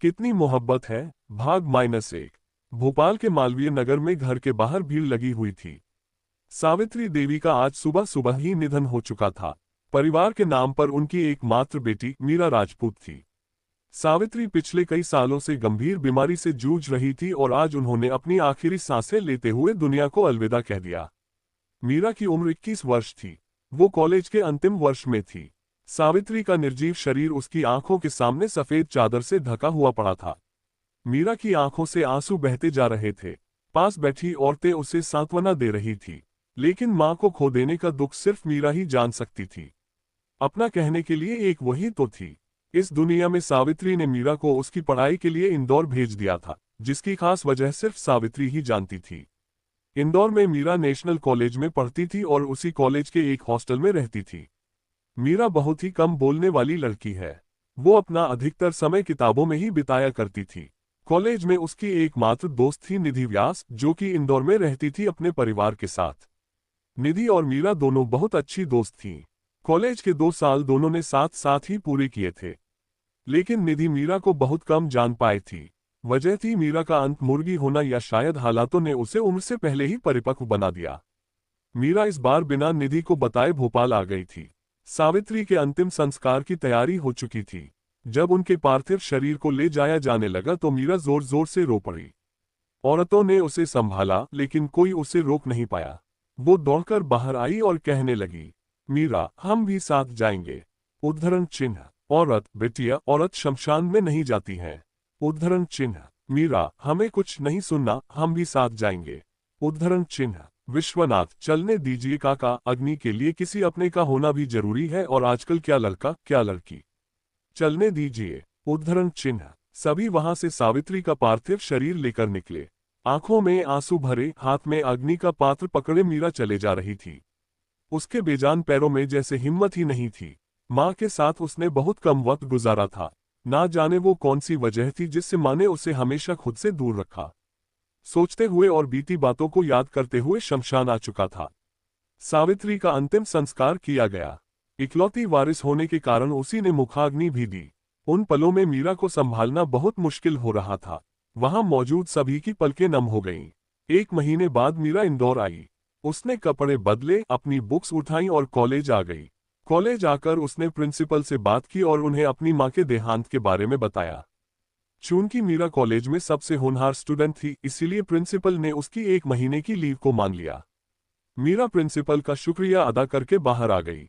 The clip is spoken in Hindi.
कितनी मोहब्बत है। भाग -1। भोपाल के मालवीय नगर में घर के बाहर भीड़ लगी हुई थी। सावित्री देवी का आज सुबह सुबह ही निधन हो चुका था। परिवार के नाम पर उनकी एकमात्र बेटी मीरा राजपूत थी। सावित्री पिछले कई सालों से गंभीर बीमारी से जूझ रही थी और आज उन्होंने अपनी आखिरी सांसें लेते हुए दुनिया को अलविदा कह दिया। मीरा की उम्र 21 वर्ष थी। वो कॉलेज के अंतिम वर्ष में थी। सावित्री का निर्जीव शरीर उसकी आंखों के सामने सफेद चादर से ढका हुआ पड़ा था। मीरा की आंखों से आंसू बहते जा रहे थे। पास बैठी औरतें उसे सांत्वना दे रही थी, लेकिन मां को खो देने का दुख सिर्फ मीरा ही जान सकती थी। अपना कहने के लिए एक वही तो थी। इस दुनिया में सावित्री ने मीरा को उसकी पढ़ाई के लिए इंदौर भेज दिया था, जिसकी खास वजह सिर्फ सावित्री ही जानती थी। इंदौर में मीरा नेशनल कॉलेज में पढ़ती थी और उसी कॉलेज के एक हॉस्टल में रहती थी। मीरा बहुत ही कम बोलने वाली लड़की है। वो अपना अधिकतर समय किताबों में ही बिताया करती थी। कॉलेज में उसकी एकमात्र दोस्त थी निधि व्यास, जो कि इंदौर में रहती थी अपने परिवार के साथ। निधि और मीरा दोनों बहुत अच्छी दोस्त थीं। कॉलेज के 2 साल दोनों ने साथ साथ ही पूरे किए थे। लेकिन निधि मीरा को बहुत कम जान पाई थी। वजह थी मीरा का अंत मुर्गी होना, या शायद हालातों ने उसे उम्र से पहले ही परिपक्व बना दिया। मीरा इस बार बिना निधि को बताए भोपाल आ गई थी। सावित्री के अंतिम संस्कार की तैयारी हो चुकी थी। जब उनके पार्थिव शरीर को ले जाया जाने लगा तो मीरा जोर जोर से रो पड़ी। औरतों ने उसे संभाला, लेकिन कोई उसे रोक नहीं पाया। वो दौड़कर बाहर आई और कहने लगी, मीरा, हम भी साथ जाएंगे। उद्धरण चिन्ह। औरत, बिटिया, औरत शमशान में नहीं जाती हैं। उद्धरण चिन्ह। मीरा, हमें कुछ नहीं सुनना, हम भी साथ जाएंगे। उद्धरण चिन्ह। विश्वनाथ, चलने दीजिए काका, अग्नि के लिए किसी अपने का होना भी जरूरी है, और आजकल क्या लड़का क्या लड़की। चलने दीजिए। उद्धरण चिन्ह। सभी वहां से सावित्री का पार्थिव शरीर लेकर निकले। आंखों में आंसू भरे, हाथ में अग्नि का पात्र पकड़े मीरा चले जा रही थी। उसके बेजान पैरों में जैसे हिम्मत ही नहीं थी। माँ के साथ उसने बहुत कम वक्त गुजारा था। ना जाने वो कौन सी वजह थी जिससे माँ ने उसे हमेशा खुद से दूर रखा। सोचते हुए और बीती बातों को याद करते हुए शमशान आ चुका था। सावित्री का अंतिम संस्कार किया गया। इकलौती वारिस होने के कारण उसी ने मुखाग्नि भी दी। उन पलों में मीरा को संभालना बहुत मुश्किल हो रहा था। वहां मौजूद सभी की पलकें नम हो गईं। 1 महीने बाद मीरा इंदौर आई। उसने कपड़े बदले, अपनी बुक्स उठाई और कॉलेज आ गई। कॉलेज आकर उसने प्रिंसिपल से बात की और उन्हें अपनी मां के देहांत के बारे में बताया। चूंकि मीरा कॉलेज में सबसे होनहार स्टूडेंट थी, इसीलिए प्रिंसिपल ने उसकी 1 महीने की लीव को मान लिया। मीरा प्रिंसिपल का शुक्रिया अदा करके बाहर आ गई।